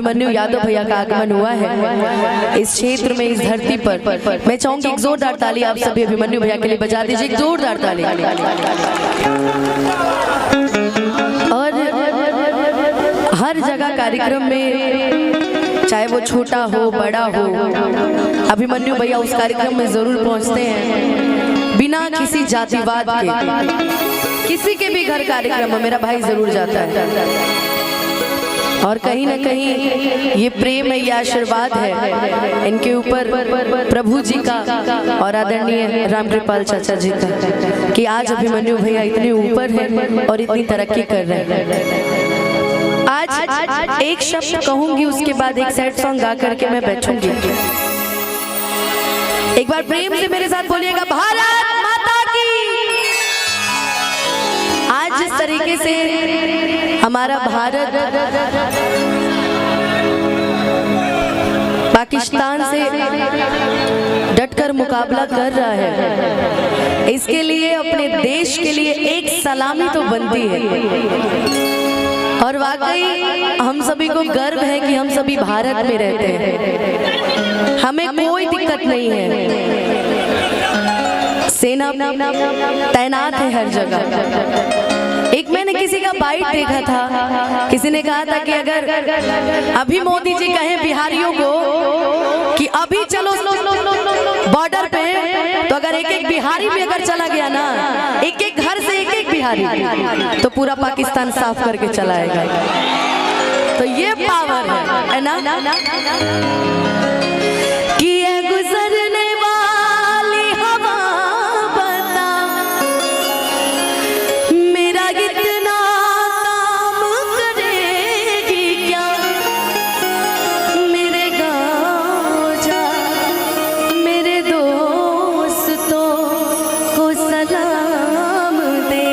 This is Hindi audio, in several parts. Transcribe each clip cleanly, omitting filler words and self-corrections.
अभिमन्यु यादव भैया का आगमन हुआ है इस क्षेत्र में, इस धरती पर। मैं चाहूंगी एक जोरदार ताली आप सभी अभिमन्यु भैया के लिए बजा दीजिए, एक जोरदार ताली। और हर जगह कार्यक्रम में, चाहे वो छोटा हो बड़ा हो, अभिमन्यु भैया उस कार्यक्रम में जरूर पहुंचते हैं बिना किसी जातिवाद के। किसी के भी घर कार्यक्रम में मेरा भाई जरूर जाता है और कहीं ना कहीं ये प्रेम है, ये आशीर्वाद है इनके ऊपर प्रभु जी का और आदरणीय रामकृपाल चाचा जी का कि आज अभिमन्यु भैया इतने ऊपर हैं और इतनी तरक्की कर रहे हैं। आज एक शब्द कहूंगी, उसके बाद एक सैड सॉन्ग गा करके मैं बैठूंगी। एक बार प्रेम से मेरे साथ बोलिएगा, भारत माता की। आज जिस तरीके से हमारा भारत पाकिस्तान से डटकर मुकाबला कर रहा है, इसके लिए अपने देश के लिए एक सलामी तो बनती है। और वाकई हम सभी को गर्व है कि हम सभी भारत में रहते हैं, हमें कोई दिक्कत नहीं है। सेना तैनात है हर जगह। एक मैंने किसी का बाइट देखा था, किसी ने कहा था कि अगर अभी मोदी जी कहें बिहारियों को कि अभी चलो बॉर्डर पे, तो अगर एक एक बिहारी भी अगर चला गया ना, एक एक घर से एक एक बिहारी, तो पूरा पाकिस्तान साफ करके चलाएगा। तो ये पावर है ना कि ये गुजरने वाली हवा बता मेरा कितना काम करेगी क्या, मेरे गाँव जा मेरे दोस्तों को सलाम दे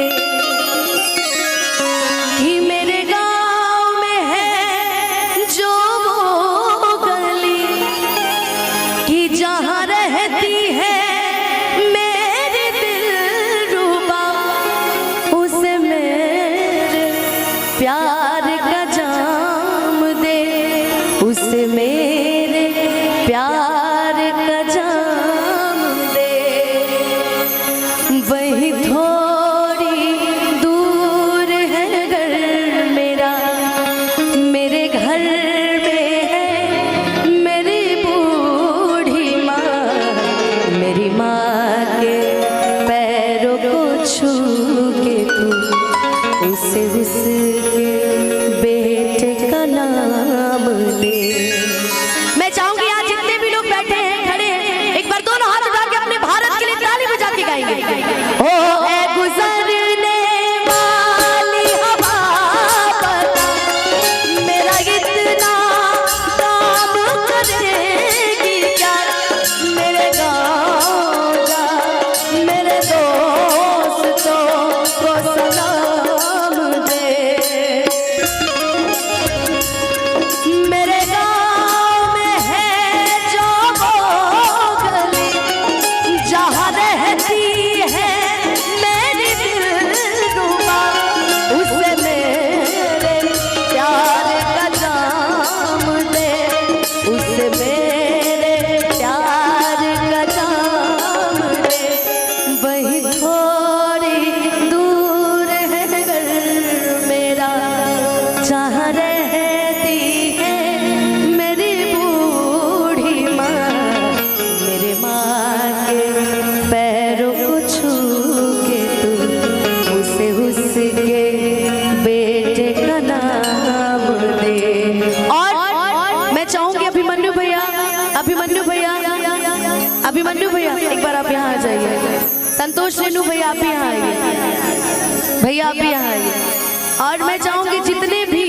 कि मेरे गाँव में है जो वो गली कि जहाँ रहती है मेरी दिलरुबा, उसे मेरे प्यार का जाम दे, उसे मेरे प्यार का जाम दे। वही थोड़ी दूर है घर मेरा, मेरे घर में है मेरी बूढ़ी माँ, मेरी माँ के पैरों को छू के तू उसके बेटे का नाम दे। मैं चाहूंगी आज जितने भी लोग बैठे हैं, खड़े हैं, एक बार दोनों हाथ उठा के अपने भारत के लिए ताली बजा के गाएंगे। ओ ए गुजरने वाली हवा बता मेरा कितना काम करेगी क्या, मेरे गाँव जा मेरे दोस्तों को सलाम दे। मेरे गाँव में है जो वो गली जहाँ रहती है मेरी दिलरुबा, उसे मेरे प्यार का जाम दे, उसे मेरे प्यार का जाम दे। वही थोड़ी दूर है घर मेरा, जहाँ रहती है मेरी बूढ़ी माँ, मेरे माँ के पैरों को छू के तू उसके बेटे का नाम दे। और मैं चाहूंगी अभिमन्यु भैया, अभिमन्यु भैया, अभिमन्यु भैया एक बार आप यहाँ आ जाइए। संतोष रेणु भैया आप भी यहाँ आइए, भैया आप भी यहाँ आइए। और मैं चाहूंगी जितने भी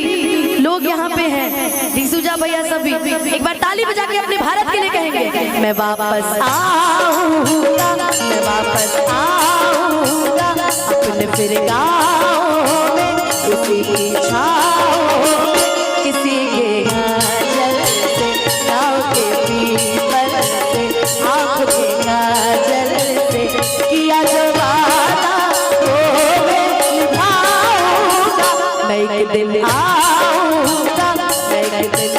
लोग यहाँ पे हैं, डिसूजा भैया सभी, एक बार ताली बजा के अपने भारत के लिए कहेंगे, मैं वापस आऊंगा, मैं वापस आऊंगा अपने फिर गाँव में, किसी की छाँव में, किसी के आंचल से, गाँव के पीपल से, आँख के काजल से किया जो वादा वो मैं निभाऊंगा। मैं एक दिन आऊंगा, मैं एक दिन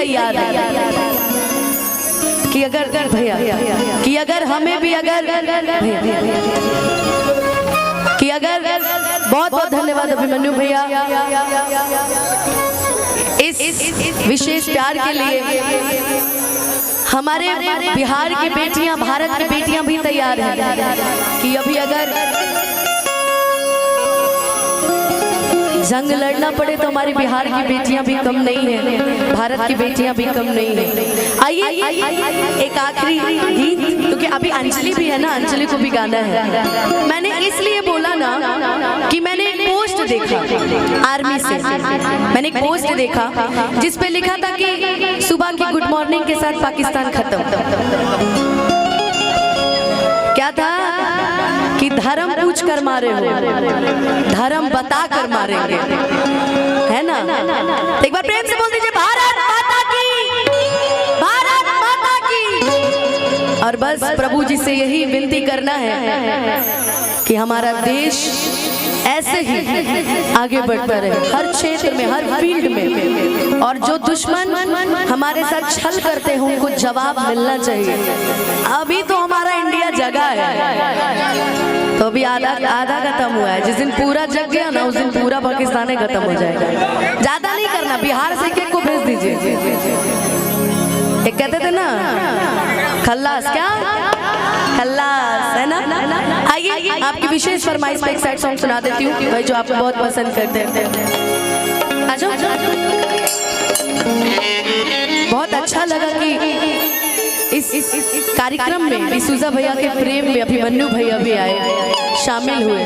तैयार है कि अगर भैया कि अगर हमें भी अगर कि अगर बहुत बहुत धन्यवाद अभिमन्यु भैया इस विशेष प्यार के लिए। हमारे बिहार की बेटियां, भारत की बेटियां भी तैयार हैं कि अभी अगर जंग लड़ना पड़े तो हमारी बिहार की बेटियां भी कम नहीं है, भारत की बेटियां भी कम नहीं है। आइए एक आखिरी गीत, क्योंकि अभी अंजलि भी है ना, अंजलि को भी गाना है। मैंने इसलिए बोला ना कि मैंने एक पोस्ट देखा आर्मी से, मैंने एक पोस्ट देखा जिस पे लिखा था कि सुबह की गुड मॉर्निंग के साथ पाकिस्तान खत्म। क्या था कि धर्म पूछ कर मारे हो, धर्म बता कर मारेंगे, है ना। एक बार प्रेम से बोल दीजिए भारत माता की, भारत माता की। और बस प्रभु जी से यही विनती करना है कि हमारा देश ऐसे ही आगे बढ़ता रहे, हर क्षेत्र में, हर फील्ड में। और जो दुश्मन हमारे साथ छल करते हैं उनको जवाब मिलना चाहिए। अभी तो हमारा इंडिया जगा है, तो अभी आधा खत्म हुआ है। जिस दिन पूरा जग गया ना उस दिन पूरा पाकिस्तान खत्म हो जाएगा। ज्यादा नहीं करना, बिहार से एक को भेज दीजिए। एक कहते थे ना खल्लास, क्या खल्लास है ना। आइए आपकी विशेष फरमाइश पे एक सैड सॉन्ग सुना देती हूँ भाई, जो आप बहुत पसंद करते हैं। आ जाओ। बहुत अच्छा लगा कि इस कार्यक्रम में डिसूजा भैया के प्रेम में अभिमन्यु भैया भी आए, शामिल हुए।